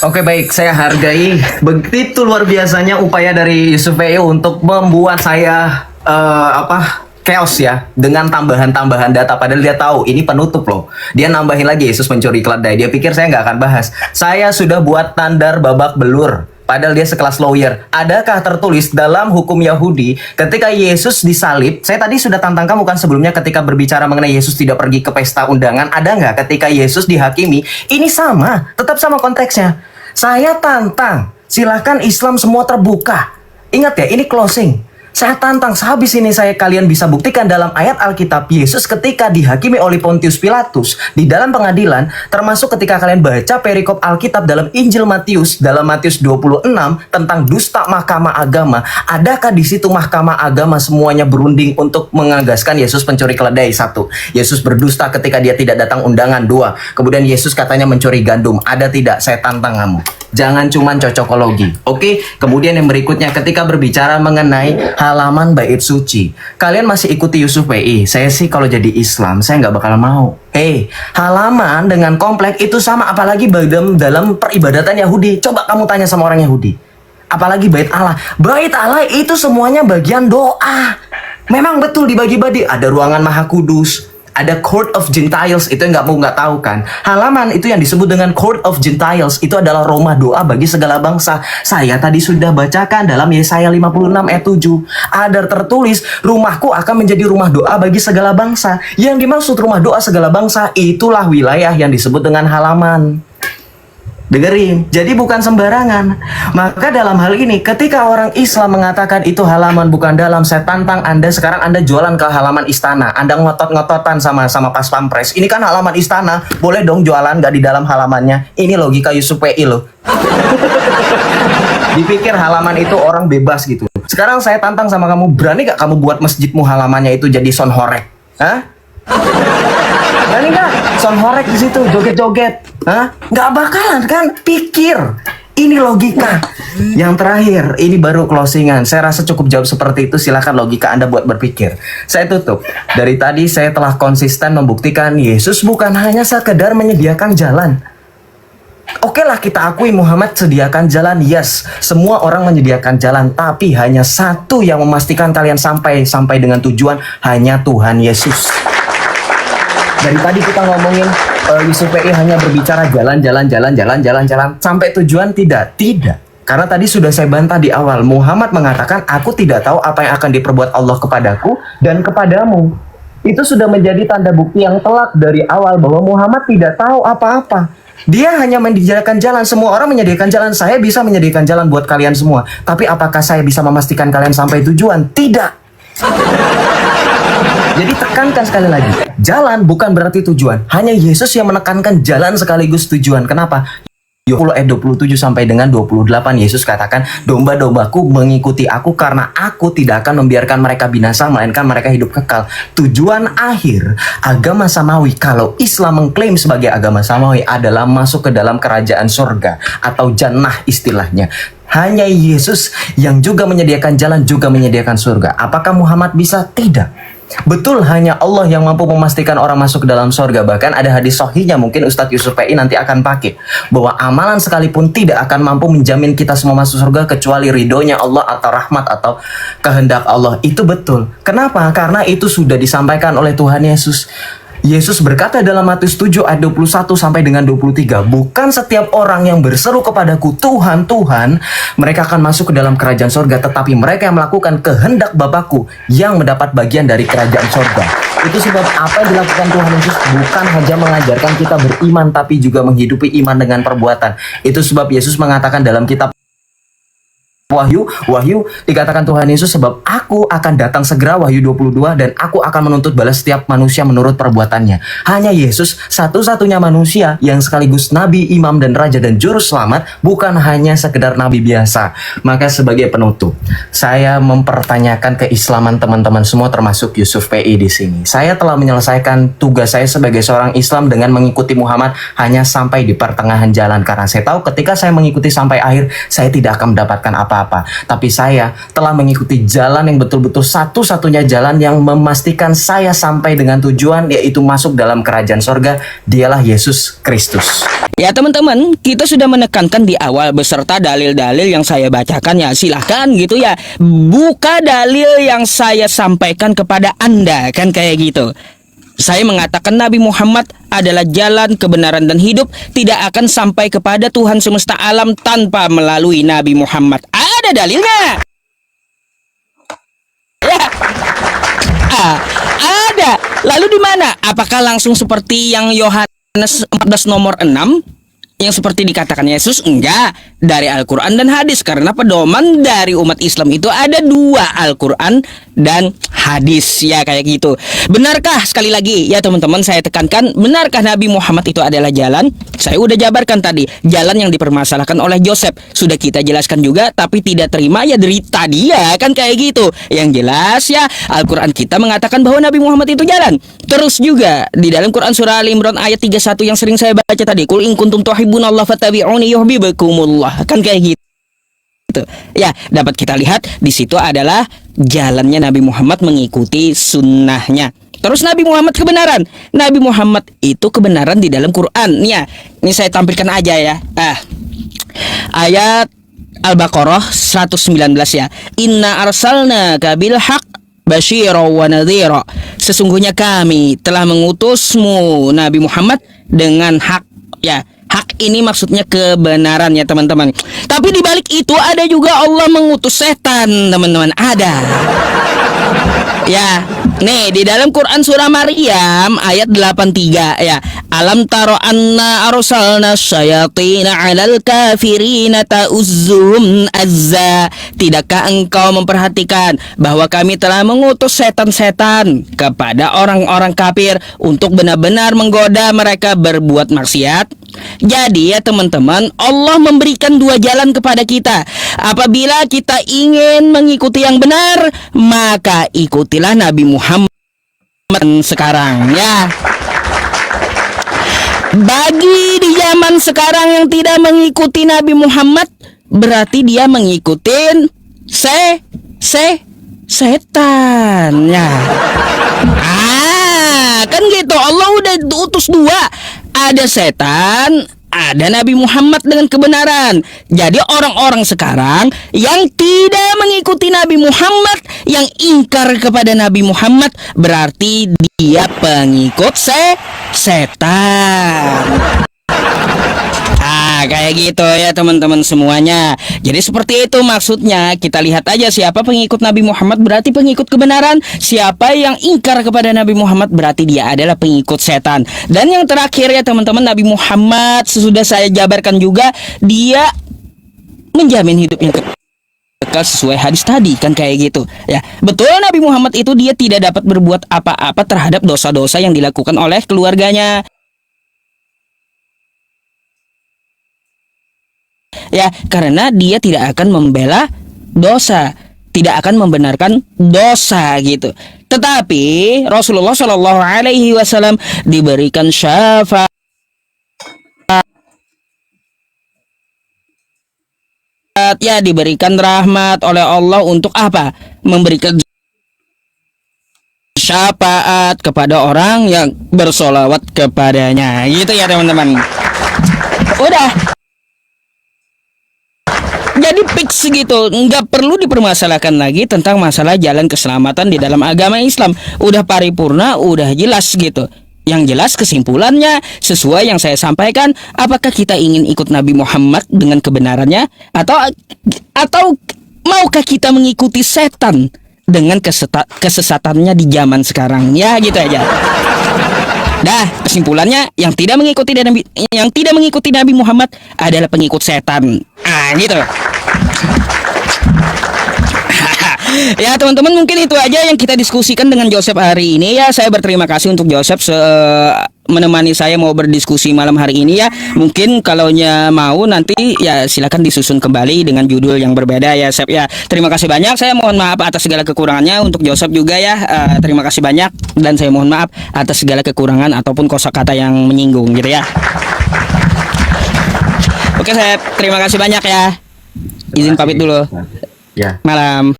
Oke baik, saya hargai begitu luar biasanya upaya dari Yusuf PI untuk membuat saya chaos ya dengan tambahan-tambahan data, padahal dia tahu ini penutup loh. Dia nambahin lagi Yesus mencuri keledai. Dia pikir saya nggak akan bahas. Saya sudah buat tandar babak belur. Padahal dia sekelas lawyer. Adakah tertulis dalam hukum Yahudi ketika Yesus disalib? Saya tadi sudah tantang kamu kan sebelumnya ketika berbicara mengenai Yesus tidak pergi ke pesta undangan. Ada nggak ketika Yesus dihakimi? Ini sama, tetap sama konteksnya. Saya tantang, silahkan Islam semua terbuka. Ingat ya, ini closing. Saya tantang, sehabis ini kalian bisa buktikan dalam ayat Alkitab Yesus ketika dihakimi oleh Pontius Pilatus di dalam pengadilan, termasuk ketika kalian baca perikop Alkitab dalam Injil Matius, dalam Matius 26 tentang dusta mahkamah agama. Adakah di situ mahkamah agama semuanya berunding untuk mengagaskan Yesus pencuri keledai? 1. Yesus berdusta ketika dia tidak datang undangan. 2. Kemudian Yesus katanya mencuri gandum. Ada tidak? Saya tantang kamu. Jangan cuman cocokologi. Oke, kemudian yang berikutnya ketika berbicara mengenai halaman bait suci. Kalian masih ikuti Yusuf PI. Saya sih kalau jadi Islam, saya nggak bakal mau. Halaman dengan komplek itu sama, apalagi dalam peribadatan Yahudi. Coba kamu tanya sama orang Yahudi. Apalagi bait Allah. Bait Allah itu semuanya bagian doa. Memang betul dibagi-bagi. Ada ruangan Maha Kudus. Ada Court of Gentiles, itu yang nggak tahu kan. Halaman itu yang disebut dengan Court of Gentiles, itu adalah rumah doa bagi segala bangsa. Saya tadi sudah bacakan dalam Yesaya 56 ayat 7. Ada tertulis, rumahku akan menjadi rumah doa bagi segala bangsa. Yang dimaksud rumah doa segala bangsa, itulah wilayah yang disebut dengan halaman. Dengerin, jadi bukan sembarangan. Maka dalam hal ini, ketika orang Islam mengatakan itu halaman bukan dalam, saya tantang Anda sekarang Anda jualan ke halaman istana. Anda ngotot-ngototan sama pas pampres. Ini kan halaman istana, boleh dong jualan gak di dalam halamannya. Ini logika Yusuf PI loh. Dipikir halaman itu orang bebas gitu. Sekarang saya tantang sama kamu, berani gak kamu buat masjidmu halamannya itu jadi sonhorek? Hah? Berani nggak? Sonhorek di situ joget-joget? Hah? Nggak bakalan kan? Pikir. Ini logika. Yang terakhir, ini baru closingan. Saya rasa cukup jawab seperti itu. Silakan logika Anda buat berpikir. Saya tutup. Dari tadi saya telah konsisten membuktikan Yesus bukan hanya sekedar menyediakan jalan. Oke lah, kita akui Muhammad sediakan jalan. Yes, semua orang menyediakan jalan. Tapi hanya satu yang memastikan kalian sampai dengan tujuan, hanya Tuhan Yesus. Dari tadi kita ngomongin Yusuf PI hanya berbicara jalan sampai tujuan, tidak. Karena tadi sudah saya bantah di awal, Muhammad mengatakan aku tidak tahu apa yang akan diperbuat Allah kepadaku dan kepadamu. Itu sudah menjadi tanda bukti yang telak dari awal bahwa Muhammad tidak tahu apa-apa. Dia hanya menyediakan jalan. Semua orang menyediakan jalan. Saya bisa menyediakan jalan buat kalian semua. Tapi apakah saya bisa memastikan kalian sampai tujuan? Tidak. Jadi tekankan sekali lagi, jalan bukan berarti tujuan. Hanya Yesus yang menekankan jalan sekaligus tujuan. Kenapa? Yohanes ayat 27 sampai dengan 28, Yesus katakan, domba-dombaku mengikuti aku karena aku tidak akan membiarkan mereka binasa, melainkan mereka hidup kekal. Tujuan akhir agama samawi, kalau Islam mengklaim sebagai agama samawi, adalah masuk ke dalam kerajaan surga atau jannah istilahnya. Hanya Yesus yang juga menyediakan jalan, juga menyediakan surga. Apakah Muhammad bisa? Tidak. Betul, hanya Allah yang mampu memastikan orang masuk ke dalam surga. Bahkan ada hadis sahihnya, mungkin Ustadz Yusuf PI nanti akan pakai, bahwa amalan sekalipun tidak akan mampu menjamin kita semua masuk surga kecuali ridhonya Allah atau rahmat atau kehendak Allah. Itu betul. Kenapa? Karena itu sudah disampaikan oleh Tuhan Yesus. Yesus berkata dalam Matius 7 ayat 21 sampai dengan 23, bukan setiap orang yang berseru kepadaku Tuhan, Tuhan, mereka akan masuk ke dalam kerajaan surga, tetapi mereka yang melakukan kehendak Bapakku yang mendapat bagian dari kerajaan surga. Itu sebab apa yang dilakukan Tuhan Yesus bukan hanya mengajarkan kita beriman, tapi juga menghidupi iman dengan perbuatan. Itu sebab Yesus mengatakan dalam kitab Wahyu dikatakan Tuhan Yesus, sebab aku akan datang segera, Wahyu 22, dan aku akan menuntut balas setiap manusia menurut perbuatannya. Hanya Yesus satu-satunya manusia yang sekaligus nabi, imam, dan raja dan juru selamat, bukan hanya sekedar nabi biasa. Maka sebagai penutup, saya mempertanyakan keislaman teman-teman semua, termasuk Yusuf PI di sini. Saya telah menyelesaikan tugas saya sebagai seorang Islam dengan mengikuti Muhammad hanya sampai di pertengahan jalan, karena saya tahu ketika saya mengikuti sampai akhir, saya tidak akan mendapatkan apa apa-apa. Tapi saya telah mengikuti jalan yang betul-betul satu-satunya jalan yang memastikan saya sampai dengan tujuan, yaitu masuk dalam kerajaan sorga. Dialah Yesus Kristus. Ya teman-teman, kita sudah menekankan di awal beserta dalil-dalil yang saya bacakan ya. Silahkan gitu ya, buka dalil yang saya sampaikan kepada Anda, kan kayak gitu. Saya mengatakan Nabi Muhammad adalah jalan kebenaran dan hidup, tidak akan sampai kepada Tuhan semesta alam tanpa melalui Nabi Muhammad. Ada dalilnya. Ya. Ada. Lalu di mana? Apakah langsung seperti yang Yohanes 14 nomor 6 yang seperti dikatakan Yesus? Enggak, dari Al-Quran dan hadis. Karena pedoman dari umat Islam itu ada dua, Al-Quran dan hadis, ya kayak gitu. Benarkah, sekali lagi ya teman-teman saya tekankan, benarkah Nabi Muhammad itu adalah jalan? Saya udah jabarkan tadi, jalan yang dipermasalahkan oleh Joseph sudah kita jelaskan juga, tapi tidak terima ya derita dia, kan kayak gitu. Yang jelas ya, Al-Quran kita mengatakan bahwa Nabi Muhammad itu jalan. Terus juga di dalam Quran surah Al Imran ayat 31 yang sering saya baca tadi, Qul in kuntum tuhibbunallah fattabi'uni yuhibbukumullah, kan kayak gitu. Ya, dapat kita lihat di situ adalah jalannya Nabi Muhammad mengikuti sunnahnya. Terus Nabi Muhammad kebenaran. Nabi Muhammad itu kebenaran di dalam Quran. Ya, ini saya tampilkan aja ya. Ayat Al-Baqarah 119 ya. Inna arsalnaka bil haq basyira wa nadhira. Sesungguhnya kami telah mengutusmu Nabi Muhammad dengan hak, ya. Hak ini maksudnya kebenaran ya teman-teman. Tapi di balik itu ada juga Allah mengutus setan, teman-teman. Ada. Ya, nih di dalam Quran surah Maryam ayat 83 ya. Alam taro anna arsalna syayatina 'alal kafirina ta'uzzuhum azza. Tidakkah engkau memperhatikan bahwa kami telah mengutus setan-setan kepada orang-orang kafir untuk benar-benar menggoda mereka berbuat maksiat? Jadi ya teman-teman, Allah memberikan dua jalan kepada kita. Apabila kita ingin mengikuti yang benar, maka ikutilah Nabi Muhammad sekarang ya. Bagi di zaman sekarang yang tidak mengikuti Nabi Muhammad, berarti dia mengikuti setan ya. Kan gitu. Allah udah utus dua. Ada setan, ada Nabi Muhammad dengan kebenaran. Jadi orang-orang sekarang yang tidak mengikuti Nabi Muhammad, yang ingkar kepada Nabi Muhammad, berarti dia pengikut setan. Kayak gitu ya teman-teman semuanya. Jadi seperti itu maksudnya. Kita lihat aja siapa pengikut Nabi Muhammad berarti pengikut kebenaran. Siapa yang ingkar kepada Nabi Muhammad berarti dia adalah pengikut setan. Dan yang terakhir ya teman-teman, Nabi Muhammad sesudah saya jabarkan juga, dia menjamin hidupnya kekal sesuai hadis tadi, kan kayak gitu ya. Betul, Nabi Muhammad itu dia tidak dapat berbuat apa-apa terhadap dosa-dosa yang dilakukan oleh keluarganya. Ya, karena dia tidak akan membela dosa, tidak akan membenarkan dosa gitu. Tetapi Rasulullah Shallallahu Alaihi Wasallam diberikan syafaat, ya, diberikan rahmat oleh Allah untuk apa? Memberikan syafaat kepada orang yang bersolawat kepadanya, gitu ya teman-teman. Udah. Jadi fix gitu, nggak perlu dipermasalahkan lagi tentang masalah jalan keselamatan di dalam agama Islam. Udah paripurna, udah jelas gitu. Yang jelas kesimpulannya sesuai yang saya sampaikan. Apakah kita ingin ikut Nabi Muhammad dengan kebenarannya, atau maukah kita mengikuti setan dengan kesesatannya di zaman sekarang? Ya gitu aja. Dah, kesimpulannya yang tidak mengikuti Nabi Muhammad adalah pengikut setan. Gitu. Ya teman-teman, mungkin itu aja yang kita diskusikan dengan Joseph hari ini ya. Saya berterima kasih untuk Joseph menemani saya mau berdiskusi malam hari ini ya. Mungkin kalaunya mau nanti ya silakan disusun kembali dengan judul yang berbeda ya, Sep ya. Terima kasih banyak. Saya mohon maaf atas segala kekurangannya. Untuk Joseph juga ya, terima kasih banyak, dan saya mohon maaf atas segala kekurangan ataupun kosakata yang menyinggung gitu ya. Oke, Sep, terima kasih banyak ya. Izin pamit dulu. Ya. Malam.